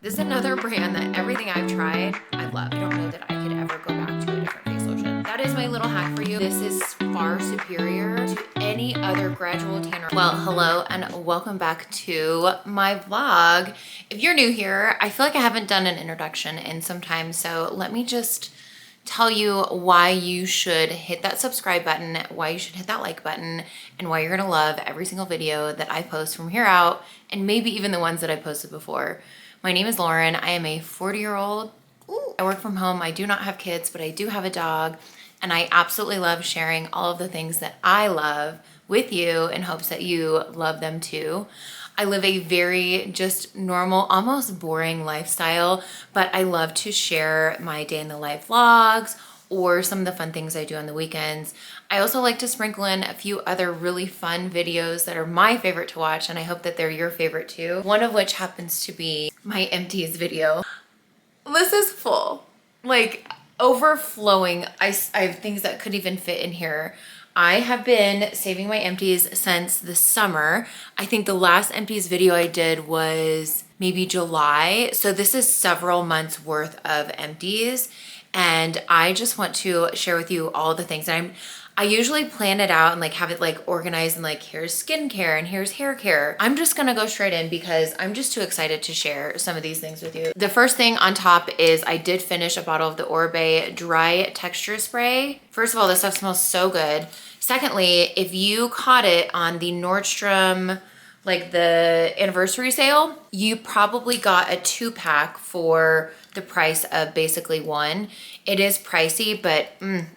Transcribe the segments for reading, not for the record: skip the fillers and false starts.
This is another brand that everything I've tried, I love. I don't know that I could ever go back to a different face lotion. That is my little hack for you. This is far superior to any other gradual tanner. Well, hello and welcome back to my vlog. If you're new here, I feel like I haven't done an introduction in some time, so let me just tell you why you should hit that subscribe button, why you should hit that like button, and why you're gonna love every single video that I post from here out, and maybe even the ones that I posted before. My name is Lauren. I am a 40-year-old. I work from home. I do not have kids, but I do have a dog, and I absolutely love sharing all of the things that I love with you in hopes that you love them too. I live a very just normal, almost boring lifestyle, but I love to share my day in the life vlogs or some of the fun things I do on the weekends. I also like to sprinkle in a few other really fun videos that are my favorite to watch, and I hope that they're your favorite too. One of which happens to be my Empties video. This is full, like overflowing. I have things that could even fit in here. I have been saving my empties since the summer. I think the last empties video I did was maybe July. So this is several months worth of empties. And I just want to share with you all the things. I usually plan it out and like have it like organized and like here's skincare and here's hair care. I'm just gonna go straight in because I'm just too excited to share some of these things with you. The first thing on top is I did finish a bottle of the Oribe dry texture spray. First of all, this stuff smells so good. Secondly, if you caught it on the Nordstrom, like the anniversary sale, you probably got a 2-pack for the price of basically one. It is pricey, but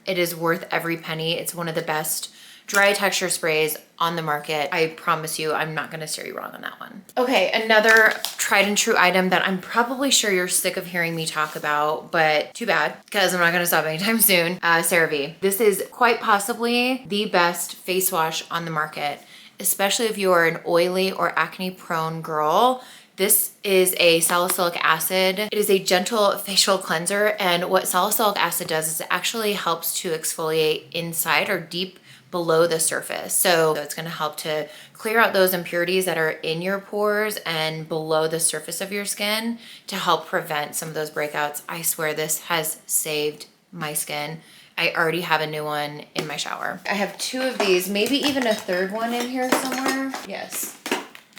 it is worth every penny. It's one of the best dry texture sprays on the market. I promise you, I'm not gonna steer you wrong on that one. Okay, another tried and true item that I'm probably sure you're sick of hearing me talk about, but too bad, because I'm not gonna stop anytime soon. CeraVe. This is quite possibly the best face wash on the market, especially if you are an oily or acne prone girl. This is a salicylic acid. It is a gentle facial cleanser, and what salicylic acid does is it actually helps to exfoliate inside or deep below the surface. So it's gonna help to clear out those impurities that are in your pores and below the surface of your skin to help prevent some of those breakouts. I swear this has saved my skin. I already have a new one in my shower. I have 2 of these, maybe even a third one in here somewhere. Yes.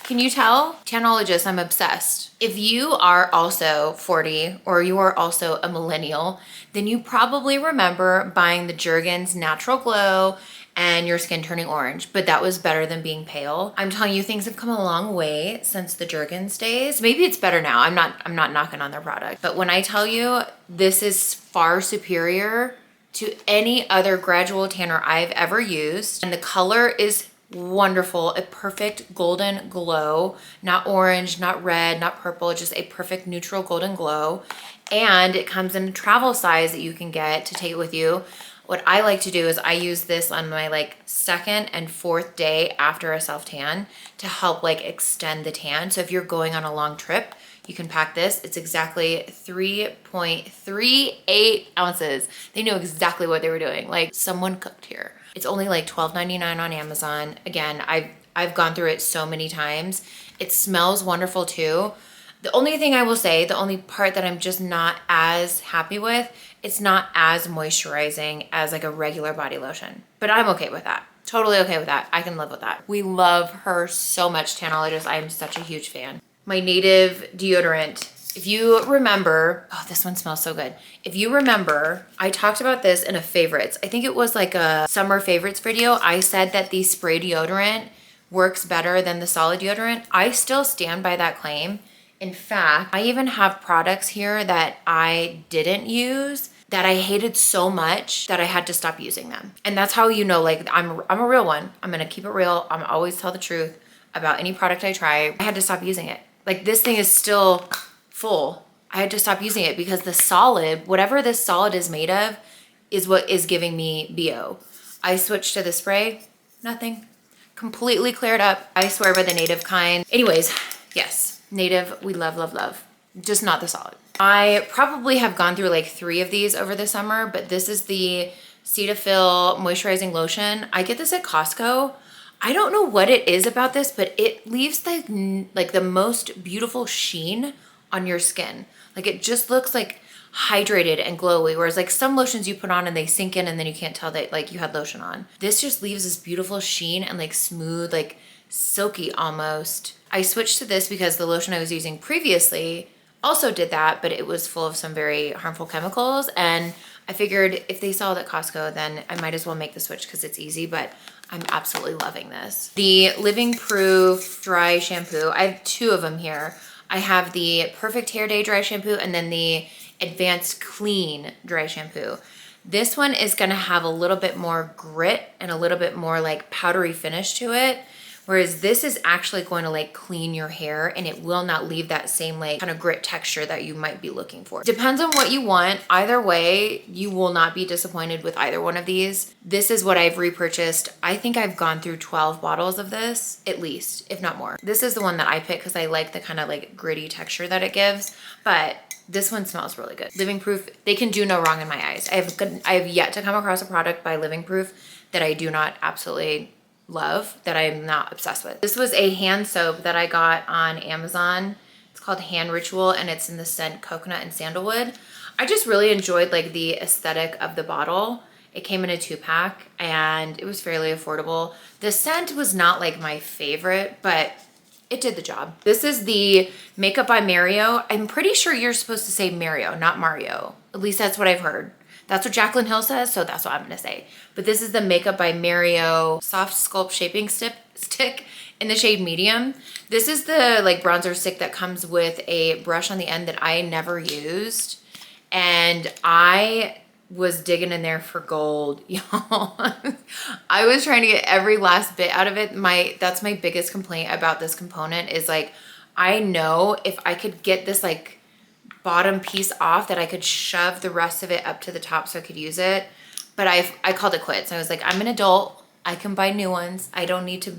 Can you tell? Tanologist, I'm obsessed. If you are also 40 or you are also a millennial, then you probably remember buying the Jergens Natural Glow and your skin turning orange, but that was better than being pale. I'm telling you, things have come a long way since the Jergens days. Maybe it's better now. I'm not knocking on their product, but when I tell you this is far superior to any other gradual tanner I've ever used, and the color is wonderful, a perfect golden glow, not orange, not red, not purple, just a perfect neutral golden glow. And it comes in a travel size that you can get to take it with you. What I like to do is I use this on my like 2nd and 4th day after a self tan to help like extend the tan. So if you're going on a long trip, you can pack this. It's exactly 3.38 ounces. They knew exactly what they were doing. Like someone cooked here. It's only like $12.99 on Amazon. Again, I've gone through it so many times. It smells wonderful too. The only thing I will say, the only part that I'm just not as happy with, it's not as moisturizing as like a regular body lotion. But I'm okay with that. Totally okay with that. I can live with that. We love her so much, Tanologist. I am such a huge fan. My Native deodorant. If you remember, oh, this one smells so good. If you remember, I talked about this in a favorites. I think it was like a summer favorites video. I said that the spray deodorant works better than the solid deodorant. I still stand by that claim. In fact, I even have products here that I didn't use that I hated so much that I had to stop using them. And that's how you know, like I'm a real one. I'm gonna keep it real. I'm always tell the truth about any product I try. I had to stop using it. Like this thing is still full. I had to stop using it because the solid, whatever this solid is made of, is what is giving me BO. I switched to the spray, nothing. Completely cleared up. I swear by the Native kind. Anyways, yes, Native, we love, love, love. Just not the solid. I probably have gone through like 3 of these over the summer, but this is the Cetaphil moisturizing lotion. I get this at Costco. I don't know what it is about this, but it leaves like the most beautiful sheen on your skin. Like it just looks like hydrated and glowy, whereas like some lotions you put on and they sink in and then you can't tell that like you had lotion on. This just leaves this beautiful sheen and like smooth, like silky almost. I switched to this because the lotion I was using previously also did that, but it was full of some very harmful chemicals, and I figured if they sell it at Costco, then I might as well make the switch because it's easy, but I'm absolutely loving this. The Living Proof Dry Shampoo, I have 2 of them here. I have the Perfect Hair Day Dry Shampoo and then the Advanced Clean Dry Shampoo. This one is gonna have a little bit more grit and a little bit more like powdery finish to it, whereas this is actually going to like clean your hair and it will not leave that same like kind of grit texture that you might be looking for. Depends on what you want. Either way, you will not be disappointed with either one of these. This is what I've repurchased. I think I've gone through 12 bottles of this, at least, if not more. This is the one that I picked because I like the kind of like gritty texture that it gives, but this one smells really good. Living Proof, they can do no wrong in my eyes. I have yet to come across a product by Living Proof that I do not absolutely love, that I'm not obsessed with. This was a hand soap that I got on Amazon. It's called Hand Ritual and it's in the scent coconut and sandalwood. I just really enjoyed like the aesthetic of the bottle. It came in a 2-pack and it was fairly affordable. The scent was not like my favorite, but it did the job. This is the Makeup by Mario. I'm pretty sure you're supposed to say Mario, not Mario. At least that's what I've heard. That's what Jaclyn Hill says, so that's what I'm gonna say. But this is the Makeup by Mario Soft Sculpt Shaping Stick in the shade Medium. This is the like bronzer stick that comes with a brush on the end that I never used. And I was digging in there for gold, y'all. I was trying to get every last bit out of it. That's my biggest complaint about this component is like, I know if I could get this like bottom piece off that I could shove the rest of it up to the top so I could use it. But I called it quits. I was like, I'm an adult. I can buy new ones. I don't need to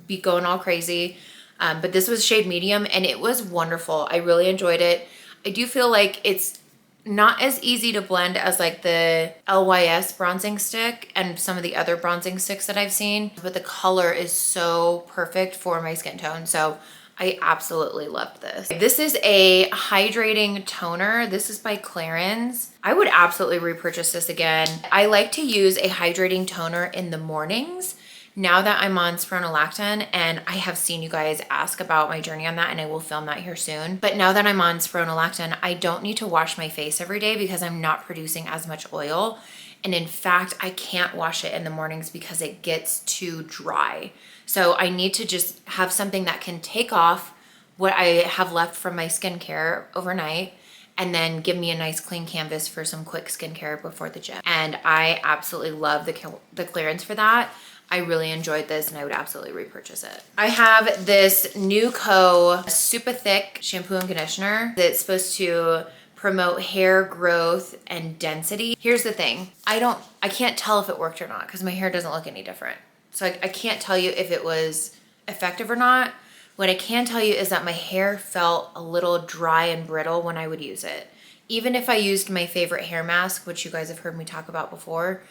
be going all crazy. But this was shade Medium and it was wonderful. I really enjoyed it. I do feel like it's not as easy to blend as like the LYS bronzing stick and some of the other bronzing sticks that I've seen, but the color is so perfect for my skin tone. So I absolutely loved this. This is a hydrating toner. This is by Clarins. I would absolutely repurchase this again. I like to use a hydrating toner in the mornings now that I'm on spironolactone, and I have seen you guys ask about my journey on that, and I will film that here soon. But now that I'm on spironolactone, I don't need to wash my face every day because I'm not producing as much oil. And in fact, I can't wash it in the mornings because it gets too dry. So I need to just have something that can take off what I have left from my skincare overnight and then give me a nice clean canvas for some quick skincare before the gym. And I absolutely love the clearance for that. I really enjoyed this and I would absolutely repurchase it. I have this Nuco Super Thick shampoo and conditioner that's supposed to promote hair growth and density. Here's the thing. I can't tell if it worked or not because my hair doesn't look any different. So I can't tell you if it was effective or not. What I can tell you is that my hair felt a little dry and brittle when I would use it. Even if I used my favorite hair mask, which you guys have heard me talk about before,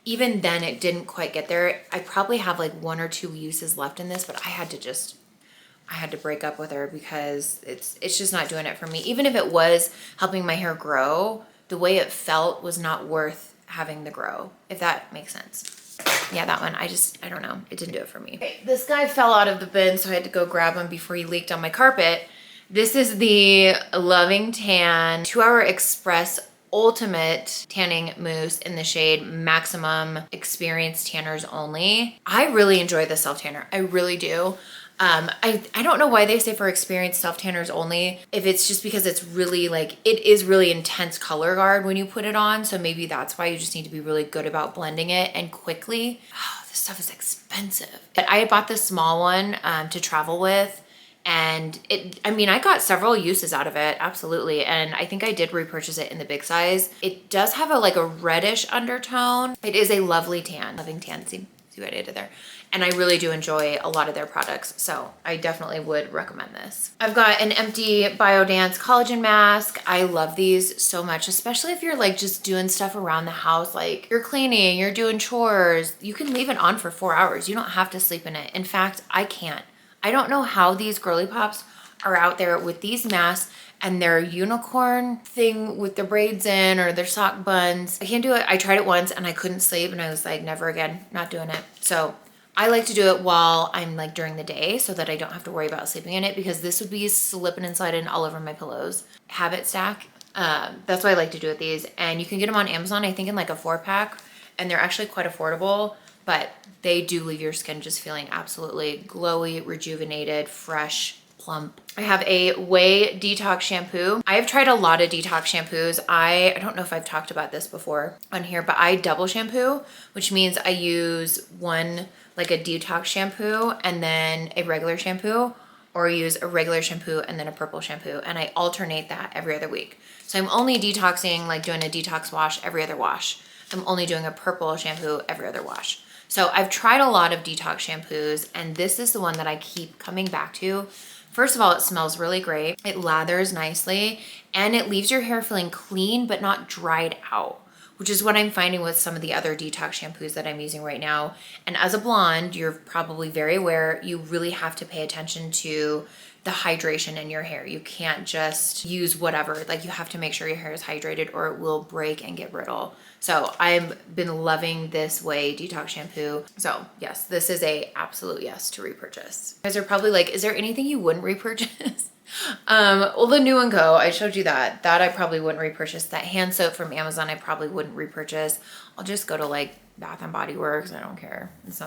even then it didn't quite get there. I probably have like 1 or 2 uses left in this, but I had to break up with her because it's just not doing it for me. Even if it was helping my hair grow, the way it felt was not worth having the grow, if that makes sense. Yeah, that one, I don't know. It didn't do it for me. Okay, this guy fell out of the bin, so I had to go grab him before he leaked on my carpet. This is the Loving Tan 2-Hour Express Ultimate Tanning Mousse in the shade Maximum Experience Tanners Only. I really enjoy the self tanner. I really do. I don't know why they say for experienced self tanners only, if it's just because it's really like, it is really intense color guard when you put it on. So maybe that's why you just need to be really good about blending it and quickly. Oh, this stuff is expensive. But I bought this small one to travel with. And I got several uses out of it, absolutely. And I think I did repurchase it in the big size. It does have a reddish undertone. It is a lovely tan, Loving Tan, see what I did there. And I really do enjoy a lot of their products. So I definitely would recommend this. I've got an Empty Biodance collagen mask. I love these so much, especially if you're just doing stuff around the house, like you're cleaning, you're doing chores. You can leave it on for 4 hours. You don't have to sleep in it. In fact, I can't. I don't know how these girly pops are out there with these masks and their unicorn thing with the braids in or their sock buns. I can't do it. I tried it once and I couldn't sleep and I was like, never again, not doing it. So I like to do it while I'm like during the day so that I don't have to worry about sleeping in it, because this would be slipping and sliding all over my pillows. Habit stack. That's why I like to do with these. And you can get them on Amazon, I think in like a 4-pack, and they're actually quite affordable, but they do leave your skin just feeling absolutely glowy, rejuvenated, fresh, plump. I have a Whey detox shampoo. I've tried a lot of detox shampoos. I don't know if I've talked about this before on here, but I double shampoo, which means I use one, like a detox shampoo and then a regular shampoo, or use a regular shampoo and then a purple shampoo. And I alternate that every other week. So I'm only detoxing, like doing a detox wash every other wash. I'm only doing a purple shampoo every other wash. So I've tried a lot of detox shampoos, and this is the one that I keep coming back to. First of all, it smells really great. It lathers nicely and it leaves your hair feeling clean but not dried out, which is what I'm finding with some of the other detox shampoos that I'm using right now. And as a blonde, you're probably very aware, you really have to pay attention to the hydration in your hair. You can't just use whatever, like you have to make sure your hair is hydrated or it will break and get brittle. So I've been loving this Whey detox shampoo. So yes, this is a absolute yes to repurchase. You guys are probably like, is there anything you wouldn't repurchase? Well, the New and Go, I showed you that I probably wouldn't repurchase. That hand soap from Amazon, I probably wouldn't repurchase. I'll just go to like Bath and Body Works. I don't care. It's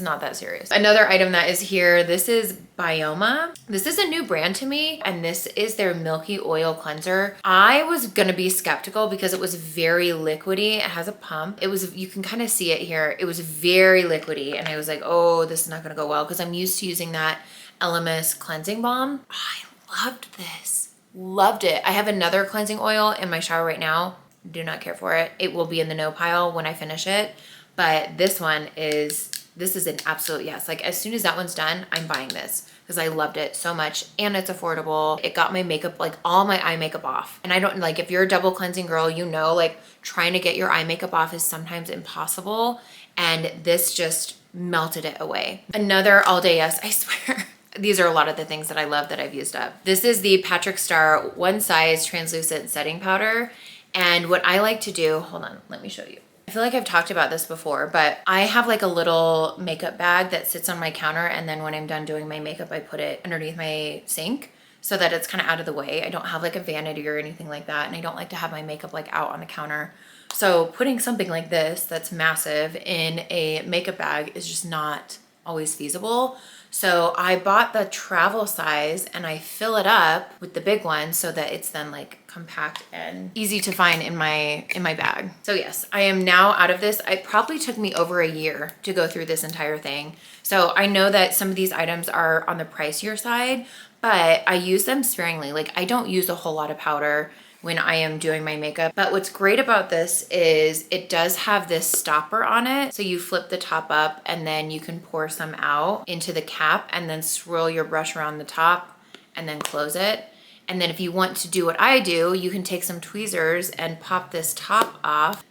not that serious. Another item that is here, this is Bioma. This is a new brand to me, and this is their Milky Oil Cleanser. I was gonna be skeptical because it was very liquidy. It has a pump. You can kind of see it here. It was very liquidy, and I was like, oh, this is not gonna go well, because I'm used to using that Elemis cleansing balm. I loved this. Loved it. I have another cleansing oil in my shower right now. Do not care for it. It will be in the no pile when I finish it. But this is an absolute yes. Like as soon as that one's done, I'm buying this because I loved it so much and it's affordable. It got my makeup, like all my eye makeup off. And I don't, like, if you're a double cleansing girl, you know, like trying to get your eye makeup off is sometimes impossible. And this just melted it away. Another all day yes, I swear. These are a lot of the things that I love that I've used up. This is the Patrick Star One Size Translucent Setting Powder. And what I like to do, hold on, let me show you. I feel like I've talked about this before, but I have like a little makeup bag that sits on my counter, and then when I'm done doing my makeup, I put it underneath my sink so that it's kind of out of the way. I don't have like a vanity or anything like that, and I don't like to have my makeup like out on the counter. So putting something like this that's massive in a makeup bag is just not always feasible. So I bought the travel size and I fill it up with the big one so that it's then like compact and easy to find in my bag. So yes, I am now out of this. It probably took me over a year to go through this entire thing. So I know that some of these items are on the pricier side, but I use them sparingly. Like I don't use a whole lot of powder when I am doing my makeup. But what's great about this is it does have this stopper on it. So you flip the top up and then you can pour some out into the cap and then swirl your brush around the top and then close it. And then if you want to do what I do, you can take some tweezers and pop this top off.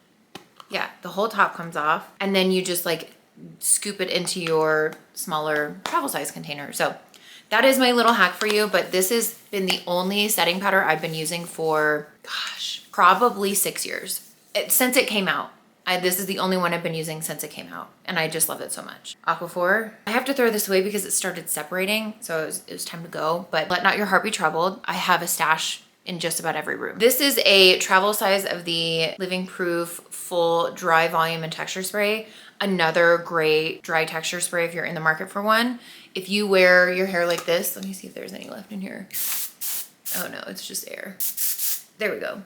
Yeah, the whole top comes off. And then you just like scoop it into your smaller travel size container. So that is my little hack for you, but this has been the only setting powder I've been using for, gosh, probably 6 years. Since it came out. This is the only one I've been using since it came out, and I just love it so much. Aquaphor. I have to throw this away because it started separating, so it was time to go, but let not your heart be troubled. I have a stash in just about every room. This is a travel size of the Living Proof Full Dry Volume and Texture Spray. Another great dry texture spray if you're in the market for one. If you wear your hair like this, let me see if there's any left in here. Oh no, it's just air. There we go.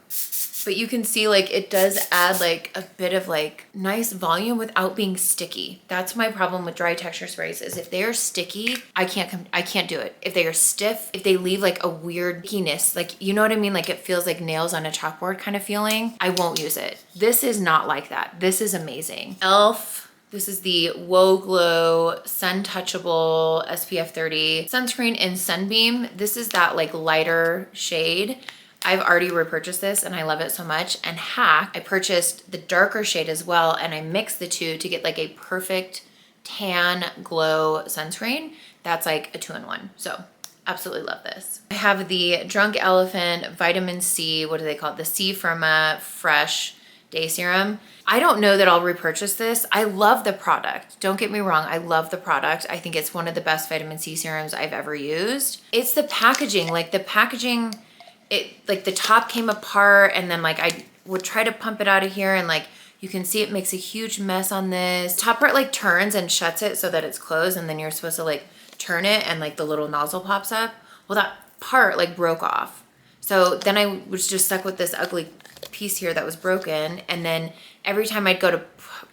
But you can see like it does add like a bit of like nice volume without being sticky. That's my problem with dry texture sprays, is if they are sticky, I can't do it. If they are stiff, if they leave like a weird stickiness, like, you know what I mean? Like it feels like nails on a chalkboard kind of feeling, I won't use it. This is not like that. This is amazing. e.l.f. This is the Whoa Glow Sun Touchable SPF 30 sunscreen in Sunbeam. This is that like lighter shade. I've already repurchased this and I love it so much. And hack, I purchased the darker shade as well, and I mixed the two to get like a perfect tan glow sunscreen. That's like a 2-in-1. So Absolutely love this. I have the Drunk Elephant Vitamin C, what do they call it? The C Firma Fresh Day Serum. I don't know that I'll repurchase this. I love the product. Don't get me wrong. I love the product. I think it's one of the best vitamin C serums I've ever used. It's the packaging, like the packaging, like the top came apart and then like I would try to pump it out of here and like you can see it makes a huge mess on this. Top part like turns and shuts it so that it's closed and then you're supposed to like turn it and like the little nozzle pops up. Well, that part like broke off. So then I was just stuck with this ugly piece here that was broken. And then every time I'd go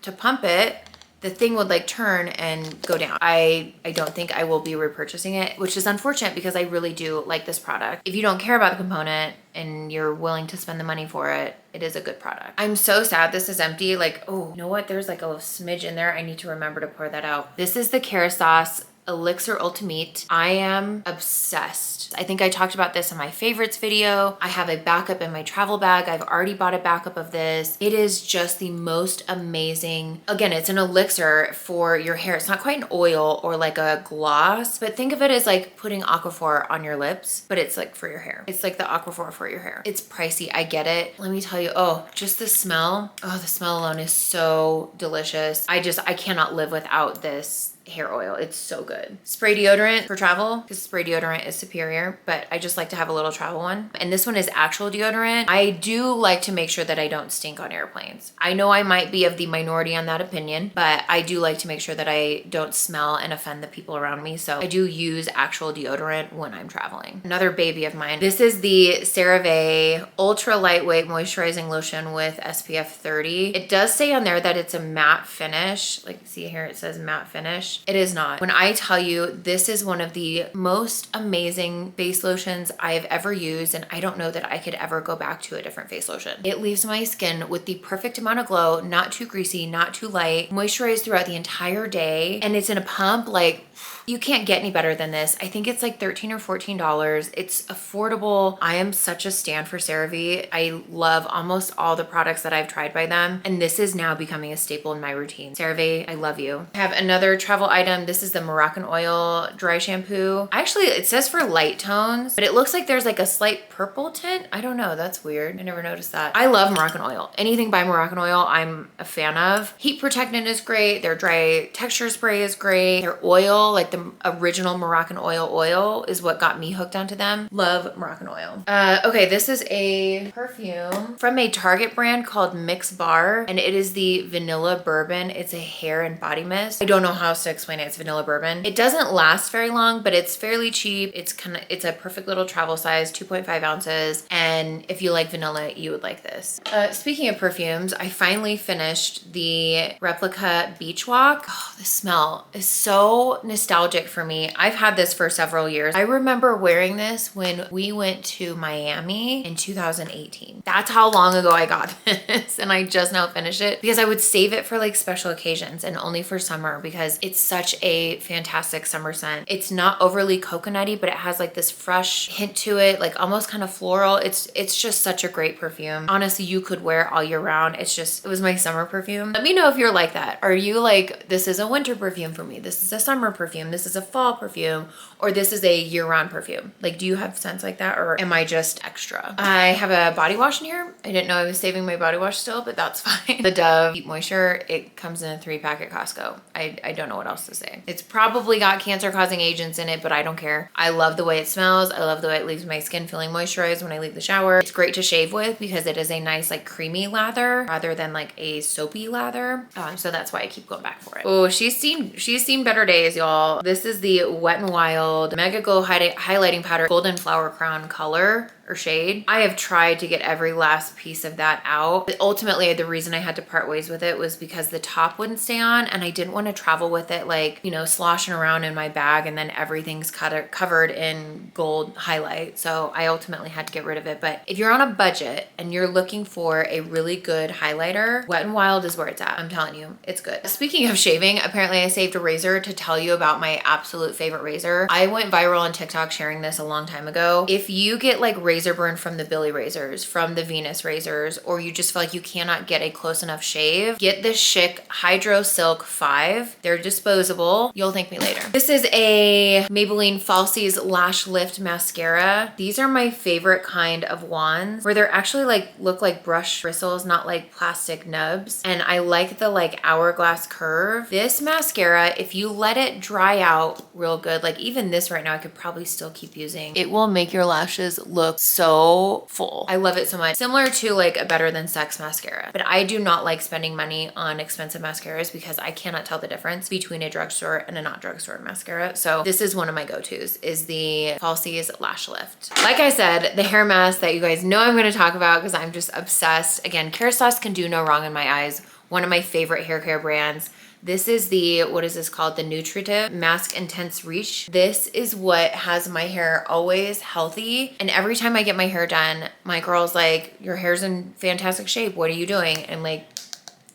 to pump it, the thing would like turn and go down. I don't think I will be repurchasing it, which is unfortunate because I really do like this product. If you don't care about the component and you're willing to spend the money for it, it is a good product. I'm so sad this is empty. Like, oh, you know what? There's like a smidge in there. I need to remember to pour that out. This is the Kerastase Elixir Ultimate. I am obsessed. I think I talked about this in my favorites video. I have a backup in my travel bag. I've already bought a backup of this. It is just the most amazing. Again, it's an elixir for your hair. It's not quite an oil or like a gloss, but think of it as like putting Aquaphor on your lips, but it's like for your hair. It's like the Aquaphor for your hair. It's pricey. I get it. Let me tell you, oh, just the smell. Oh, the smell alone is so delicious. I cannot live without this hair oil. It's so good. Spray deodorant for travel because spray deodorant is superior, but I just like to have a little travel one. And this one is actual deodorant. I do like to make sure that I don't stink on airplanes. I know I might be of the minority on that opinion, but I do like to make sure that I don't smell and offend the people around me. So I do use actual deodorant when I'm traveling. Another baby of mine. This is the CeraVe Ultra Lightweight Moisturizing Lotion with SPF 30. It does say on there that it's a matte finish. Like see here, it says matte finish. It is not. When I tell you this is one of the most amazing face lotions I have ever used, and I don't know that I could ever go back to a different face lotion. It leaves my skin with the perfect amount of glow, not too greasy, not too light, moisturized throughout the entire day, and it's in a pump. Like, you can't get any better than this. I think it's like $13 or $14. It's affordable. I am such a stan for CeraVe. I love almost all the products that I've tried by them, and this is now becoming a staple in my routine. CeraVe, I love you. I have another travel item. This is the Moroccan Oil Dry Shampoo. Actually, it says for light tones, but it looks like there's like a slight purple tint. I don't know. That's weird. I never noticed that. I love Moroccan Oil. Anything by Moroccan Oil, I'm a fan of. Heat protectant is great. Their dry texture spray is great. Their oil, like the original Moroccan oil is what got me hooked onto them. Love Moroccan Oil. Okay, this is a perfume from a Target brand called Mix Bar, and it is the Vanilla Bourbon. It's a hair and body mist. I don't know how else to explain it. It's vanilla bourbon. It doesn't last very long, but it's fairly cheap. It's a perfect little travel size, 2.5 ounces. And if you like vanilla, you would like this. Speaking of perfumes, I finally finished the Replica Beach Walk. Oh, the smell is so nostalgic for me. I've had this for several years. I remember wearing this when we went to Miami in 2018. That's how long ago I got this. And I just now finished it because I would save it for like special occasions and only for summer because it's such a fantastic summer scent. It's not overly coconutty, but it has like this fresh hint to it, like almost kind of floral. It's just such a great perfume. Honestly, you could wear it all year round. It was my summer perfume. Let me know if you're like that. Are you like, this is a winter perfume for me, this is a summer perfume, this is a fall perfume, or this is a year-round perfume? Like, do you have scents like that, or am I just extra? I have a body wash in here. I didn't know I was saving my body wash still, but that's fine. The Dove Deep Moisture, it comes in a 3-pack at Costco. I don't know what else to say. It's probably got cancer-causing agents in it, but I don't care. I love the way it smells. I love the way it leaves my skin feeling moisturized when I leave the shower. It's great to shave with because it is a nice like creamy lather rather than like a soapy lather. So that's why I keep going back for it. Oh, she's seen better days, y'all. This is the Wet n Wild Mega Glow Highlighting Powder Golden Flower Crown color or shade. I have tried to get every last piece of that out. But ultimately, the reason I had to part ways with it was because the top wouldn't stay on and I didn't want to travel with it like, you know, sloshing around in my bag and then everything's covered in gold highlight. So I ultimately had to get rid of it. But if you're on a budget and you're looking for a really good highlighter, Wet n Wild is where it's at. I'm telling you, it's good. Speaking of shaving, apparently I saved a razor to tell you about my absolute favorite razor. I went viral on TikTok sharing this a long time ago. If you get like razor razor burn from the Billy razors, from the Venus razors, or you just feel like you cannot get a close enough shave, get this Schick Hydro Silk 5. They're disposable. You'll thank me later. This is a Maybelline Falsies Lash Lift Mascara. These are my favorite kind of wands where they're actually like, look like brush bristles, not like plastic nubs. And I like the like hourglass curve. This mascara, if you let it dry out real good, like even this right now, I could probably still keep using. It will make your lashes look so full. I love it so much. Similar to like a Better Than Sex mascara, but I do not like spending money on expensive mascaras because I cannot tell the difference between a drugstore and a not drugstore mascara. So this is one of my go-tos, is the Falsies Lash Lift. Like I said, the hair mask that you guys know I'm going to talk about because I'm just obsessed. Again, Kerastase can do no wrong in my eyes. One of my favorite hair care brands. This is the, what is this called? The Nutritive Mask Intense Reach. This is what has my hair always healthy. And every time I get my hair done, my girl's like, your hair's in fantastic shape. What are you doing? And I'm like,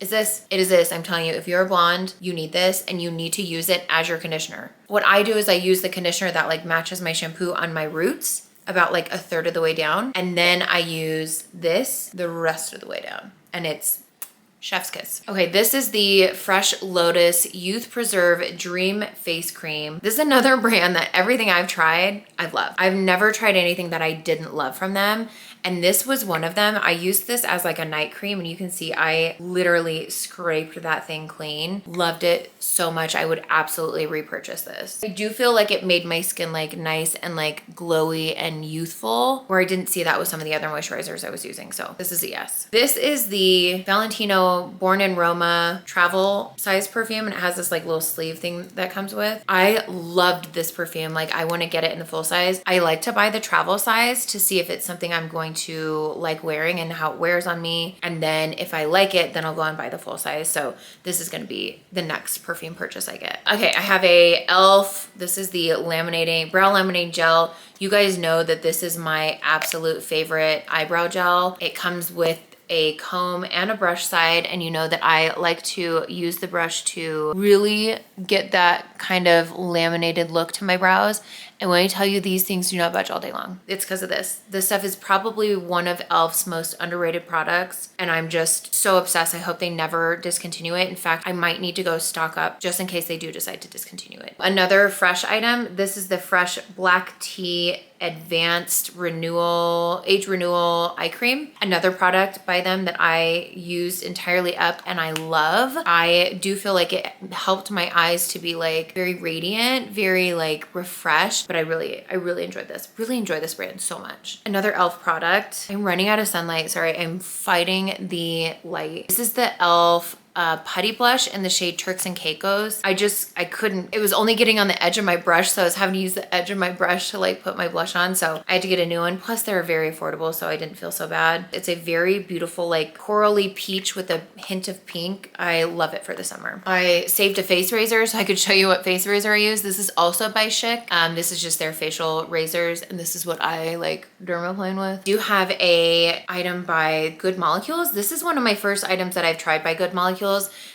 is this? It is this. I'm telling you, if you're a blonde, you need this and you need to use it as your conditioner. What I do is I use the conditioner that like matches my shampoo on my roots about like a third of the way down. And then I use this the rest of the way down. And it's chef's kiss. Okay, this is the Fresh Lotus Youth Preserve Dream Face Cream. This is another brand that everything I've tried, I've loved. I've never tried anything that I didn't love from them. And this was one of them. I used this as like a night cream and you can see I literally scraped that thing clean. Loved it so much. I would absolutely repurchase this. I do feel like it made my skin like nice and like glowy and youthful, where I didn't see that with some of the other moisturizers I was using. So this is a yes. This is the Valentino Born in Roma travel size perfume, and it has this like little sleeve thing that comes with. I loved this perfume. Like I want to get it in the full size. I like to buy the travel size to see if it's something I'm going to like wearing and how it wears on me. And then if I like it, then I'll go and buy the full size. So this is going to be the next perfume purchase I get. Okay, I have a e.l.f. This is the brow laminating gel. You guys know that this is my absolute favorite eyebrow gel. It comes with a comb and a brush side, and you know that I like to use the brush to really get that kind of laminated look to my brows. And when I tell you these things do not budge all day long, it's because of this. This stuff is probably one of e.l.f.'s most underrated products, and I'm just so obsessed. I hope they never discontinue it. In fact, I might need to go stock up just in case they do decide to discontinue it. Another Fresh item, this is the Fresh Black Tea Advanced Age Renewal Eye Cream. Another product by them that I used entirely up and I love. I do feel like it helped my eyes to be like very radiant, very like refreshed, but I really enjoyed this. Really enjoy this brand so much. Another e.l.f. product. I'm running out of sunlight. Sorry, I'm fighting the light. This is the e.l.f. Putty blush in the shade Turks and Caicos. I couldn't, it was only getting on the edge of my brush, so I was having to use the edge of my brush to like put my blush on, so I had to get a new one. Plus they're very affordable, so I didn't feel so bad. It's a very beautiful like corally peach with a hint of pink. I love it for the summer. I saved a face razor so I could show you what face razor I use. This is also by Schick. This is just their facial razors, and this is what I like dermaplane with. I do have a item by Good Molecules. This is one of my first items that I've tried by Good Molecules.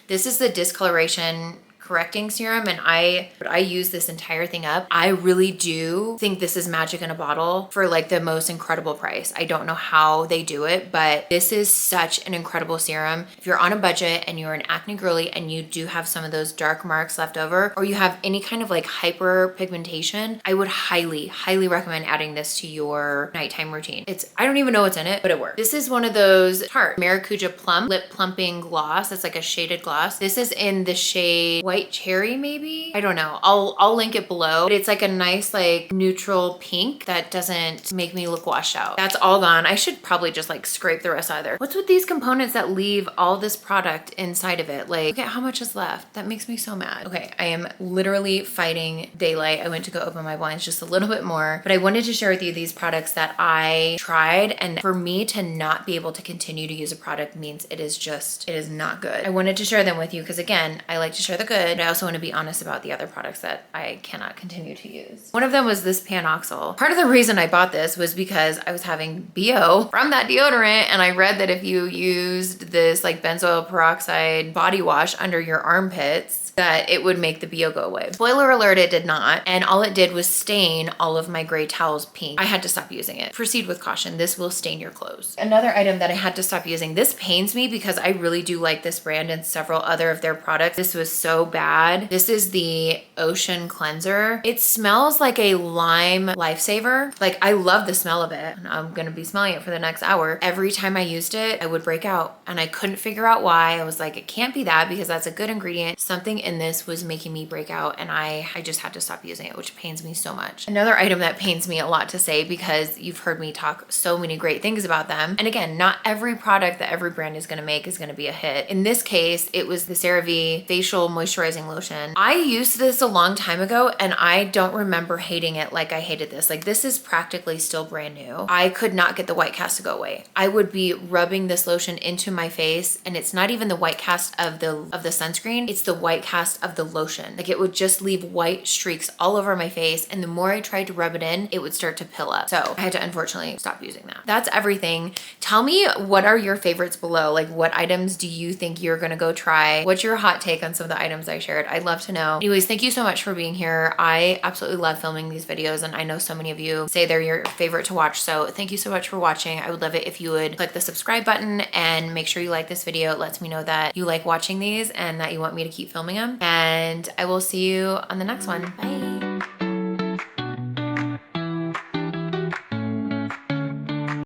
This is the discoloration correcting serum, and I use this entire thing up. I really do think this is magic in a bottle for like the most incredible price. I don't know how they do it, but this is such an incredible serum. If you're on a budget and you're an acne girly and you do have some of those dark marks left over, or you have any kind of like hyperpigmentation, I would highly recommend adding this to your nighttime routine. I don't even know what's in it, but it works. This is one of those Tarte Maracuja Plum Lip Plumping Gloss. It's like a shaded gloss. This is in the shade White Cherry, maybe? I don't know. I'll link it below. But it's like a nice like neutral pink that doesn't make me look washed out. That's all gone. I should probably just like scrape the rest out of there. What's with these components that leave all this product inside of it? Like, look at how much is left. That makes me so mad. Okay, I am literally fighting daylight. I went to go open my blinds just a little bit more, but I wanted to share with you these products that I tried, and for me to not be able to continue to use a product means it is not good. I wanted to share them with you because again, I like to share the good, but I also want to be honest about the other products that I cannot continue to use. One of them was this Panoxyl. Part of the reason I bought this was because I was having BO from that deodorant, and I read that if you used this like benzoyl peroxide body wash under your armpits, that it would make the BO go away. Spoiler alert, it did not. And all it did was stain all of my gray towels pink. I had to stop using it. Proceed with caution. This will stain your clothes. Another item that I had to stop using. This pains me because I really do like this brand and several other of their products. This was so bad. This is the Ocean Cleanser. It smells like a lime lifesaver. Like, I love the smell of it. And I'm gonna be smelling it for the next hour. Every time I used it, I would break out and I couldn't figure out why. I was like, it can't be that because that's a good ingredient. Something in this was making me break out and I just had to stop using it, which pains me so much. Another item that pains me a lot to say because you've heard me talk so many great things about them. And again, not every product that every brand is gonna make is gonna be a hit. In this case, it was the CeraVe Facial Moisturizing Lotion. I used this a long time ago and I don't remember hating it like I hated this. Like, this is practically still brand new. I could not get the white cast to go away. I would be rubbing this lotion into my face and it's not even the white cast of the sunscreen, it's the white cast of the lotion. Like, it would just leave white streaks all over my face, and the more I tried to rub it in, it would start to pill up. So I had to unfortunately stop using that. That's everything. Tell me, what are your favorites below? Like, what items do you think you're gonna go try? What's your hot take on some of the items I shared? I'd love to know. Anyways, thank you so much for being here. I absolutely love filming these videos and I know so many of you say they're your favorite to watch. So thank you so much for watching. I would love it if you would click the subscribe button and make sure you like this video. It lets me know that you like watching these and that you want me to keep filming them. And I will see you on the next one. Bye.